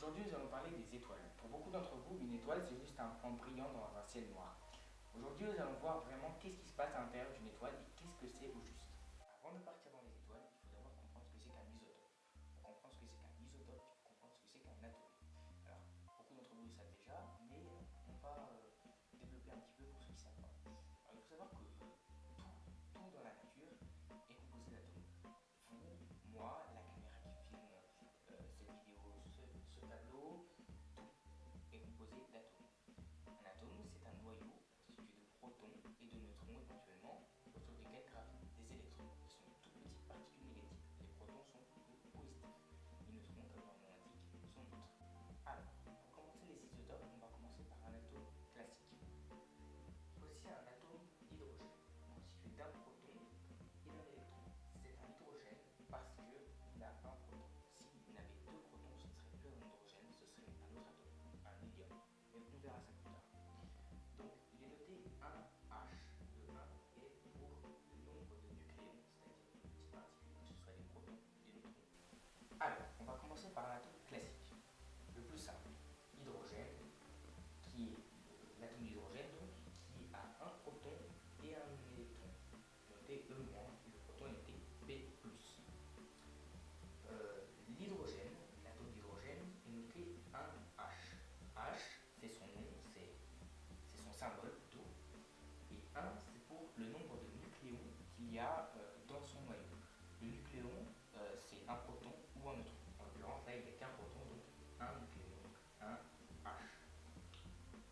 Aujourd'hui, nous allons parler des étoiles. Pour beaucoup d'entre vous, une étoile, c'est juste un point brillant dans un ciel noir. Aujourd'hui, nous allons voir vraiment qu'est-ce qui se passe à l'intérieur d'une étoile et qu'est-ce que c'est au juste. Avant de partir dans les étoiles, il faut d'abord comprendre ce que c'est qu'un isotope. Pour comprendre ce que c'est qu'un isotope, il faut comprendre ce que c'est qu'un atome. Alors, beaucoup d'entre vous le savent déjà, mais on va développer un petit peu pour ceux qui ne savent pas. Alors, il faut savoir que tout dans la nature est composé d'atomes. Vous, moi, la caméra qui filme cette vidéo, ce tableau, est composé d'atomes. Un atome, c'est un noyau constitué de protons et de neutrons éventuellement, autour desquels gravitent des électrons, qui sont de toutes petites particules négatives. Les protons sont plutôt positifs. Les neutrons, comme leur nom l'indique, sont neutres. Alors, pour commencer les isotopes, on va commencer par un atome classique. Voici un atome d'hydrogène, constitué d'un proton et d'un électron. C'est un hydrogène parce qu'il a un proton. S'il n'avait deux protons, ce ne serait plus un hydrogène, ce serait un autre atome, un hélium. Mais on verra ça plus tard. Donc, il est noté 1H. Le 1 est pour le nombre de nucléons, c'est-à-dire de petites particules, que ce soit des protons ou des neutrons. Alors, on va commencer par un atome classique, le plus simple, hydrogène, qui est l'atome d'hydrogène, donc, qui a un proton et un électron, noté E-, et le proton est noté B+. L'hydrogène, l'atome d'hydrogène, est noté 1H. H, c'est son nom, c'est son symbole plutôt. Et 1, c'est pour le nombre de nucléons qu'il y a dans son noyau. Le nucléon, c'est un proton ou un neutron. En l'occurrence, là, il n'y a qu'un proton, donc un nucléon, donc 1H.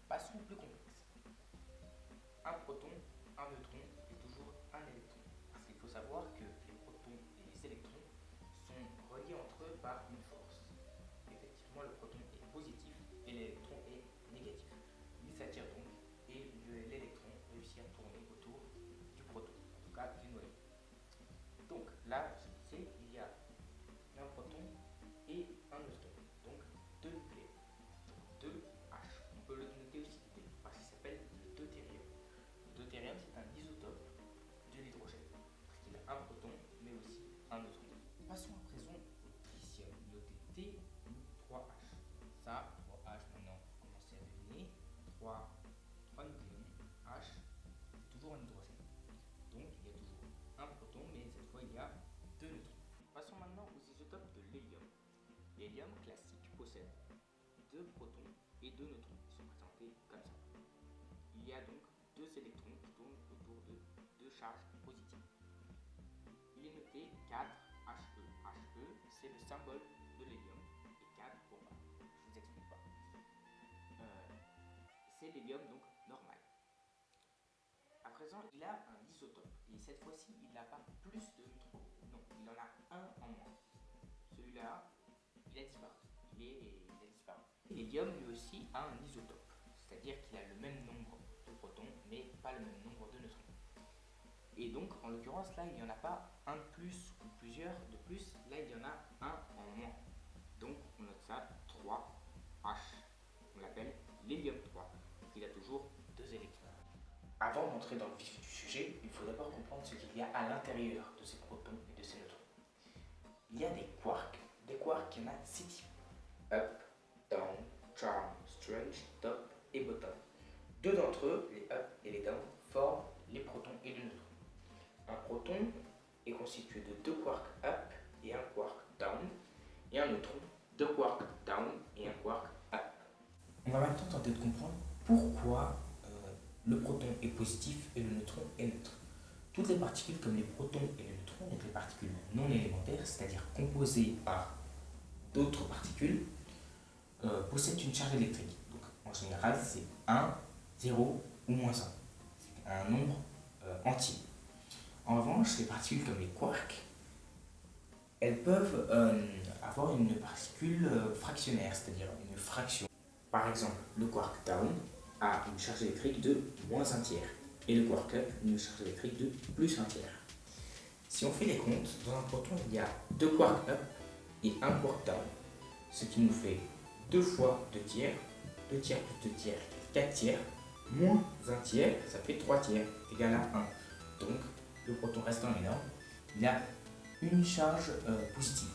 Passons au plus complexe. Un proton, un neutron et toujours un électron. Parce qu'il faut savoir que les protons et les électrons sont reliés entre eux par une force. Effectivement, le proton est positif et l'électron est négatif. Ils s'attirent donc et l'électron réussit à tourner autour du proton, en tout cas du noyau. Donc là, je disais, il y a un proton et un neutron, donc deux nucléons, donc 2H. On peut le noter aussi D parce qu'il s'appelle le deutérium. Le deutérium, c'est un isotope de l'hydrogène, parce qu'il a un proton mais aussi un neutron. Passons à présent au tritium, noté T ou 3H. Ça, 3H maintenant, vous commencez à deviner. 3 nucléons, H, c'est toujours un hydrogène. Donc il y a toujours un proton, mais cette fois il y a deux neutrons. Passons maintenant aux isotopes de l'hélium. L'hélium classique possède deux protons et deux neutrons qui sont présentés comme ça. Il y a donc deux électrons qui tournent autour de deux charges positives. Il est noté 4He. He, c'est le symbole de l'hélium. Et 4, bon bah, je vous explique pas. C'est l'hélium donc normal. À présent, il a un isotope. Et cette fois-ci, il n'a pas plus de neutrons. Non, il en a un en moins. Celui-là, il a disparu. Il a disparu. L'hélium, lui aussi, a un isotope. C'est-à-dire qu'il a le même nombre de protons, mais pas le même nombre de neutrons. Et donc, en l'occurrence, là, il n'y en a pas un de plus ou plusieurs de plus. Là, il y en a un en moins. Donc, on note ça 3H. On l'appelle l'hélium 3. Il a toujours deux électrons. Avant d'entrer dans le vif du sujet, il faut d'abord comprendre ce qu'il y a à l'intérieur de ces protons et de ces neutrons. Il y a des quarks. Des quarks, il y en a 6 types. Up, down, charm, strange, top et bottom. Deux d'entre eux, les up et les down, forment les protons et les neutrons. Un proton est constitué de deux quarks up et un quark down, et un neutron, deux quarks down et un quark up. On va maintenant tenter de comprendre pourquoi le proton est positif et le neutron est neutre. Toutes les particules comme les protons et les neutrons, donc les particules non élémentaires, c'est-à-dire composées par d'autres particules, possèdent une charge électrique. Donc en général, c'est 1, 0 ou moins 1. C'est un nombre entier. En revanche, les particules comme les quarks, elles peuvent avoir une particule fractionnaire, c'est-à-dire une fraction. Par exemple, le quark down a une charge électrique de moins 1 tiers et le quark up une charge électrique de plus 1 tiers. Si on fait les comptes, dans un proton, il y a deux quarks up et un quark down, ce qui nous fait 2 fois 2 tiers, 2 tiers plus 2 tiers, 4 tiers, moins 1 tiers, ça fait 3 tiers, égal à 1. Donc, le proton restant énorme, il a une charge positive.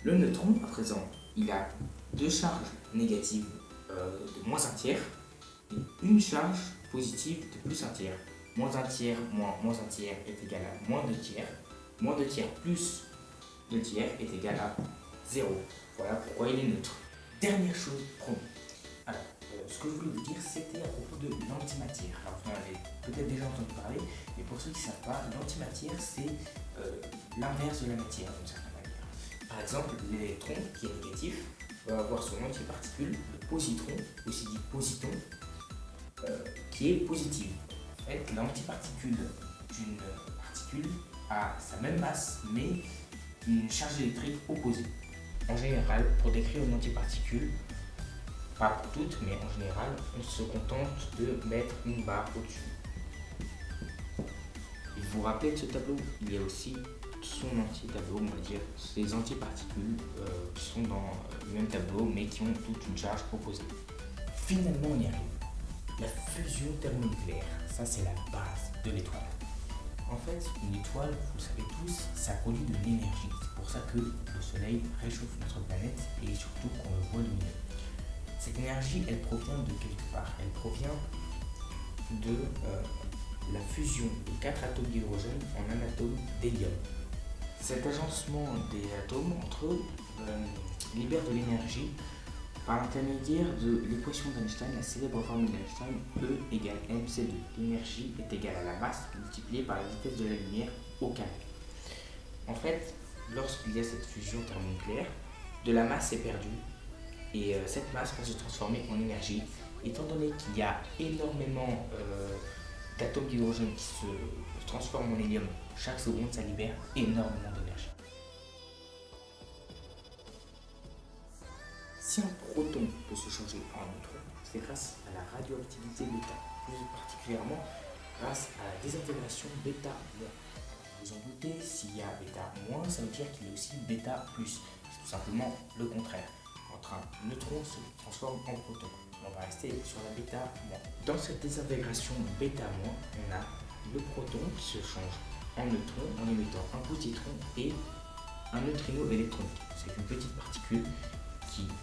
Le neutron, à présent, il a deux charges négatives de moins un tiers et une charge positive de plus un tiers. Moins un tiers moins un tiers est égal à moins 2 tiers. Moins 2 tiers plus 2 tiers est égal à 0. Voilà pourquoi il est neutre. Dernière chose, promis. Alors, ce que je voulais vous dire, c'était à propos de l'antimatière. Alors, vous en avez peut-être déjà entendu parler, mais pour ceux qui ne savent pas, l'antimatière, c'est l'inverse de la matière, d'une certaine manière. Par exemple, l'électron, qui est négatif, va avoir son antiparticule, le positron, aussi dit positon, qui est positive. En fait, l'antiparticule d'une particule a sa même masse, mais une charge électrique opposée. En général, pour décrire une antiparticule, pas pour toutes, mais en général, on se contente de mettre une barre au-dessus. Et vous vous rappelez de ce tableau, il y a aussi son anti-tableau, on va dire, ces antiparticules qui sont dans le même tableau, mais qui ont toute une charge opposée. Finalement, on y arrive. La fusion thermonucléaire, ça c'est la base de l'étoile. En fait, une étoile, vous le savez tous, ça produit de l'énergie. C'est pour ça que le soleil réchauffe notre planète et surtout qu'on le voit lumineux. Cette énergie, elle provient de quelque part. Elle provient de la fusion de 4 atomes d'hydrogène en un atome d'hélium. Cet agencement des atomes entre eux libère de l'énergie par l'intermédiaire de l'équation d'Einstein, la célèbre formule d'Einstein, E égale mc2. L'énergie est égale à la masse multipliée par la vitesse de la lumière au carré. En fait, lorsqu'il y a cette fusion thermonucléaire, de la masse est perdue et cette masse va se transformer en énergie. Étant donné qu'il y a énormément d'atomes d'hydrogène qui se transforment en hélium chaque seconde, ça libère énormément d'énergie. Si un proton peut se changer en neutron, c'est grâce à la radioactivité bêta, plus particulièrement grâce à la désintégration bêta-. Vous en doutez, s'il y a bêta-, ça veut dire qu'il y a aussi bêta+. C'est tout simplement le contraire. Quand un neutron se transforme en proton, on va rester sur la bêta-. Dans cette désintégration bêta-, on a le proton qui se change en neutron en émettant un positron et un neutrino électronique. C'est une petite particule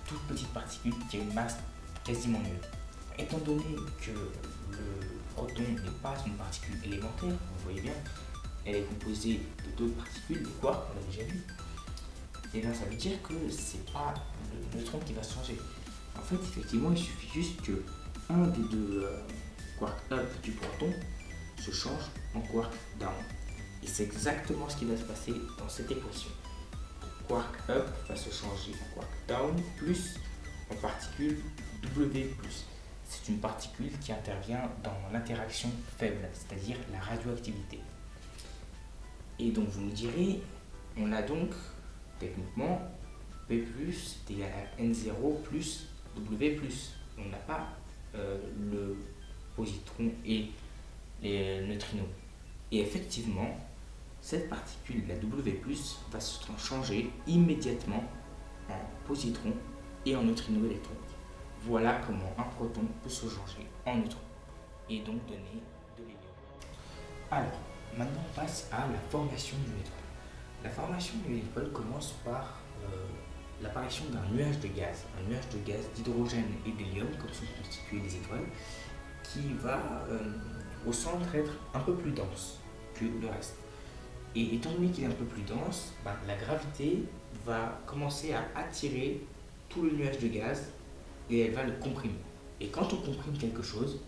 toute petite particule qui a une masse quasiment nulle. Étant donné que le proton n'est pas une particule élémentaire, vous voyez bien, elle est composée de d'autres particules, des quarks, on l'a déjà vu, et bien ça veut dire que c'est pas le neutron qui va se changer. En fait, effectivement, il suffit juste que un des deux quark up du proton se change en quark down. Et c'est exactement ce qui va se passer dans cette équation. Quark up va se changer en quark down plus en particule W+. C'est une particule qui intervient dans l'interaction faible, c'est-à-dire la radioactivité. Et donc vous me direz, on a donc techniquement P+ est égal à N0 plus W+. On n'a pas le positron et les neutrinos. Et effectivement, cette particule, la W+, va se changer immédiatement en positron et en neutrino électronique. Voilà comment un proton peut se changer en neutron et donc donner de l'hélium. Alors, maintenant on passe à la formation d'une étoile. La formation d'une étoile commence par l'apparition d'un nuage de gaz. Un nuage de gaz d'hydrogène et d'hélium, comme sont constituées les étoiles, qui va au centre être un peu plus dense que le reste. Et étant donné qu'il est un peu plus dense, la gravité va commencer à attirer tout le nuage de gaz et elle va le comprimer. Et quand on comprime quelque chose,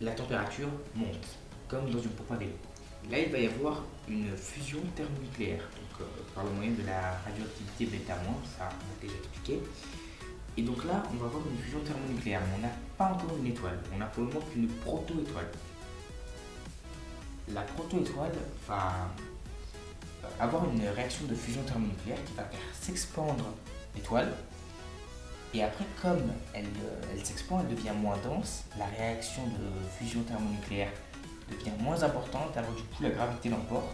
la température monte, comme dans une pompe à vélo. Là, il va y avoir une fusion thermonucléaire, donc par le moyen de la radioactivité bêta-, ça on a déjà expliqué. Et donc là, on va avoir une fusion thermonucléaire, mais on n'a pas encore une étoile, on a pour le moment qu'une proto-étoile. La proto-étoile va avoir une réaction de fusion thermonucléaire qui va faire s'expandre l'étoile. Et après, comme elle s'expand, elle devient moins dense, la réaction de fusion thermonucléaire devient moins importante, alors du coup la gravité l'emporte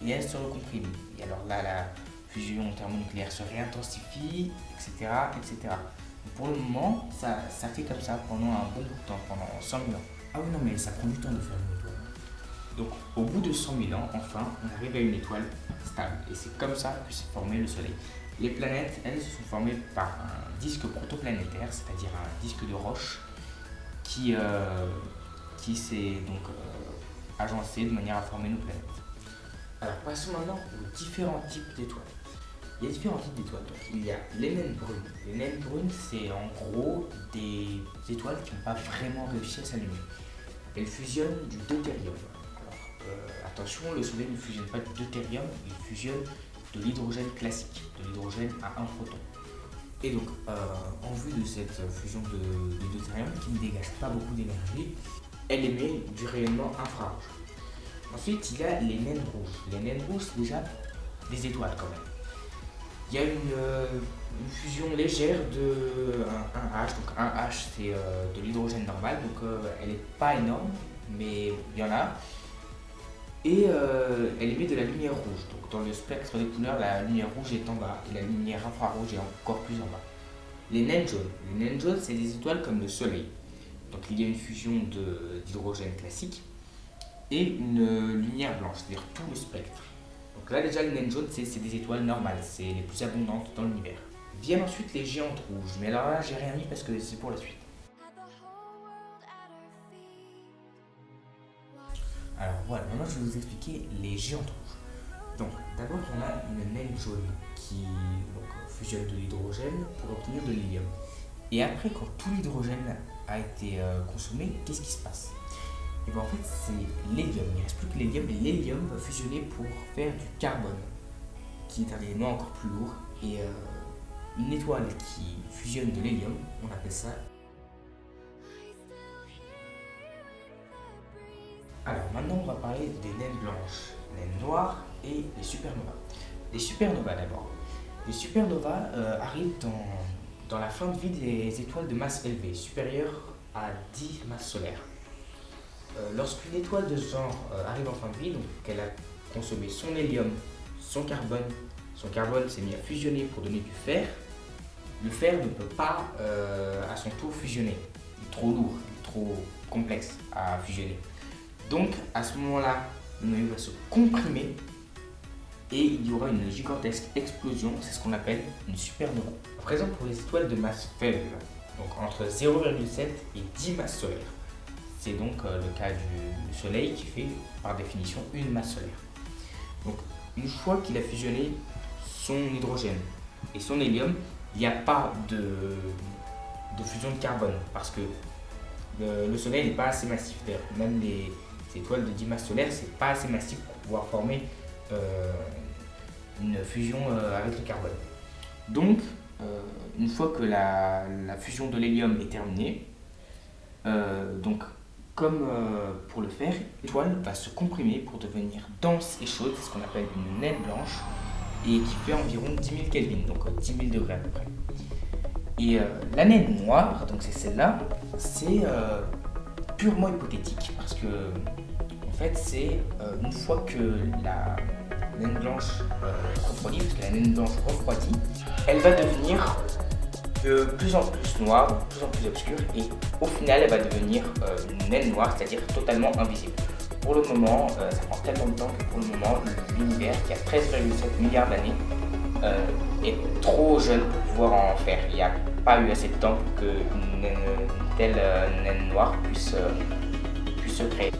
et elle se recomprime. Et alors là, la fusion thermonucléaire se réintensifie, etc. etc. Donc pour le moment, ça fait comme ça pendant un bon bout de temps, pendant 100 000 ans. Ah oui, non, mais ça prend du temps de faire une étoile. Donc au bout de 100 000 ans, enfin, on arrive à une étoile stable. Et c'est comme ça que s'est formé le Soleil. Les planètes, elles, se sont formées par un disque protoplanétaire, c'est-à-dire un disque de roche qui s'est donc agencé de manière à former nos planètes. Alors passons maintenant aux différents types d'étoiles. Il y a différents types d'étoiles. Donc, il y a les naines brunes. Les naines brunes, c'est en gros des étoiles qui n'ont pas vraiment réussi à s'allumer. Elles fusionnent du deutérium. Alors attention, le Soleil ne fusionne pas du deutérium, il fusionne de l'hydrogène classique, de l'hydrogène à un proton. Et donc, en vue de cette fusion de deutérium qui ne dégage pas beaucoup d'énergie, elle émet du rayonnement infrarouge. Ensuite, il y a les naines rouges. Les naines rouges, c'est déjà des étoiles quand même. Il y a une fusion légère de un H. Donc un H, c'est de l'hydrogène normal, donc elle n'est pas énorme, mais il y en a. Et elle émet de la lumière rouge. Donc dans le spectre des couleurs, la lumière rouge est en bas et la lumière infrarouge est encore plus en bas. Les naines jaunes. Les naines jaunes, c'est des étoiles comme le Soleil. Donc il y a une fusion d'hydrogène classique et une lumière blanche, c'est-à-dire tout le spectre. Donc là déjà les naines jaunes, c'est des étoiles normales, c'est les plus abondantes dans l'univers. Viennent ensuite les géantes rouges, mais alors là j'ai rien mis parce que c'est pour la suite. Alors voilà, maintenant je vais vous expliquer les géantes rouges. Donc d'abord on a une naine jaune qui fusionne de l'hydrogène pour obtenir de l'hélium. Et après quand tout l'hydrogène a été consommé, qu'est-ce qui se passe? Et bien en fait c'est l'hélium, il ne reste plus que l'hélium, et l'hélium va fusionner pour faire du carbone, qui est un élément encore plus lourd. Et une étoile qui fusionne de l'hélium, on appelle ça. Alors maintenant on va parler des naines blanches, naines noires et les supernovas. Les supernovas d'abord. Les supernovas arrivent dans la fin de vie des étoiles de masse élevée, supérieure à 10 masses solaires. Lorsqu'une étoile de ce genre arrive en fin de vie, donc qu'elle a consommé son hélium, son carbone s'est mis à fusionner pour donner du fer. Le fer ne peut pas à son tour fusionner, il est trop lourd, il est trop complexe à fusionner. Donc à ce moment-là, le noyau va se comprimer et il y aura une gigantesque explosion, c'est ce qu'on appelle une supernova. À présent pour les étoiles de masse faible, donc entre 0,7 et 10 masses solaires. C'est donc le cas du Soleil qui fait par définition une masse solaire. Donc une fois qu'il a fusionné son hydrogène et son hélium, il n'y a pas de fusion de carbone parce que le Soleil n'est pas assez massif. D'ailleurs, même les étoiles de 10 masses solaires, c'est pas assez massif pour pouvoir former une fusion avec le carbone. Donc, une fois que la fusion de l'hélium est terminée, donc comme pour le fer, l'étoile va se comprimer pour devenir dense et chaude, c'est ce qu'on appelle une naine blanche, et qui fait environ 10 000 Kelvin, donc 10 000 degrés à peu près. Et la naine noire, donc c'est celle-là, c'est purement hypothétique, parce que en fait c'est une fois que la naine blanche refroidit, parce que la naine blanche refroidit, elle va devenir de plus en plus noire, de plus en plus obscure, et au final elle va devenir une naine noire, c'est-à-dire totalement invisible. Pour le moment, ça prend tellement de temps que pour le moment, l'univers, qui a 13,7 milliards d'années, est trop jeune pour pouvoir en faire. Il n'y a pas eu assez de temps pour qu'une telle naine noire puisse se créer.